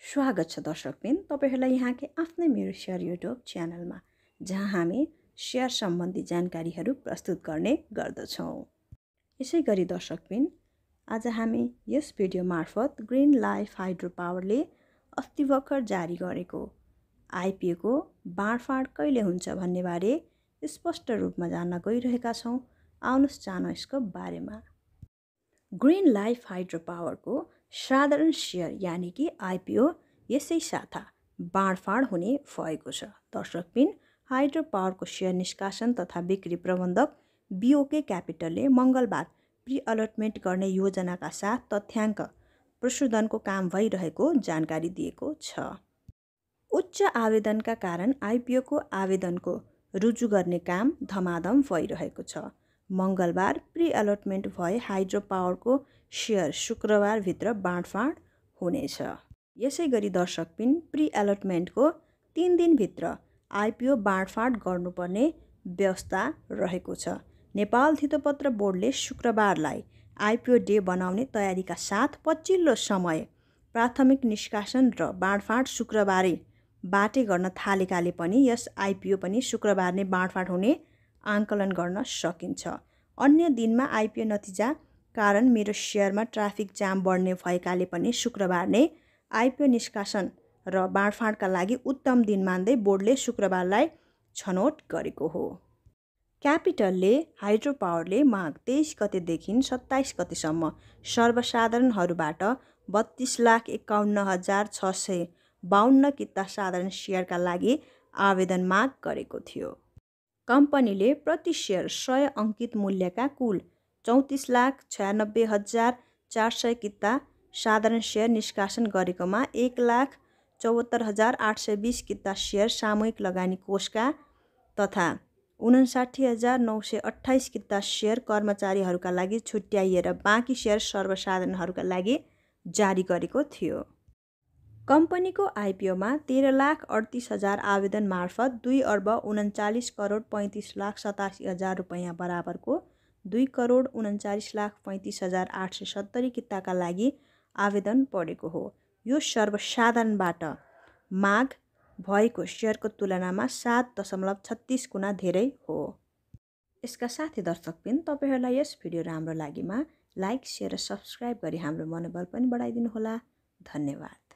स्वागत छ दर्शकबिन तपाईहरुलाई यहाँकै आफ्नै मेरो शेयर युट्युब च्यानलमा जहाँ हामी शेयर सम्बन्धी जानकारीहरू प्रस्तुत गर्ने गर्दछौं। यसैगरी दर्शकबिन आज हामी यस भिडियो मार्फत ग्रीन लाइफ हाइड्रो पावरले अस्ति भर्खर जारी गरेको आईपीओ को बाँडफाँड कहिले हुन्छ भन्ने बारे स्पष्ट रूपमा जान्न गइरहेका छौं। आउनुस् जान यसको बारेमा। ग्रीन लाइफ हाइड्रो पावर को साधारण शेयर यानी कि आईपीओ यसै साता बाँडफाँड हुने भएको छ। दर्शकबिन हाइड्रो पावर को शेयर निष्कासन तथा बिक्री प्रबन्धक बीओके क्यापिटलले मंगलबार प्री अलटमेन्ट गर्ने योजनाका साथ तथ्याङ्क प्रशोधनको काम भइरहेको जानकारी दिएको छ। उच्च आवेदनका कारण आईपीओ को आवेदनको रुजु गर्ने काम धमाधम भइरहेको छ। मंगलबार प्री अलटमेन्ट भए हाइड्रो पावर को शेयर शुक्रबार भित्र बाँडफाँड हुनेछ। यसैगरी दर्शकबिन प्री अलटमेन्ट को 3 दिन भित्र आईपीओ बाँडफाँड गर्नुपर्ने व्यवस्था रहेको छ। नेपाल धितोपत्र बोर्डले शुक्रबारलाई आईपीओ डे बनाउने तयारीका साथ पछिल्लो समय प्राथमिक निष्कासन र बाँडफाँड शुक्रबारै बाटे गर्न थालेकाले पनि यस आईपीओ पनि शुक्रबार नै बाँडफाँड हुने आंकलन गर्न सकिन्छ। अन्य दिनमा आईपीओ नतिजा कारण मेरो शेयरमा ट्राफिक जाम बढ्ने भएकाले पनि शुक्रबार नै आईपीओ निष्कासन र बाँडफाँडका लागि उत्तम दिन मान्दै बोर्डले शुक्रबारलाई छनौट गरेको हो। क्यापिटलले हाइड्रो पावरले माघ 23 गतेदेखि 27 गतेसम्म सर्वसाधारणहरूबाट 32,51,652 किता साधारण शेयरका लागि आवेदन माग गरेको थियो। कम्पनीले प्रति शेयर 100 अंकित मूल्यका कुल 34,96,400 किता साधारण शेयर निष्कासन गरेकोमा 1,74,820 किता शेयर सामूहिक लगानी कोषका तथा 59,928 किता शेयर कर्मचारीहरूका लागि छुट्याइएर बाँकी शेयर सर्वसाधारणहरूका लागि जारी गरेको थियो। कम्पनीको आईपीओमा 13,38,000 आवेदन मार्फत 2,39,35,87,000 रुपैयाँ बराबरको 2,39,35,870 किताका लागि आवेदन परेको हो। यो सर्वसाधारणबाट माग भएको शेयरको तुलनामा 7.36 गुणा धेरै हो। यसका साथै दर्शकबिन तपाईहरुलाई यस भिडियो राम्रो लागेमा लाइक, शेयर र सब्स्क्राइब गरी हाम्रो मनोबल पनि बढाइदिनु होला। धन्यवाद।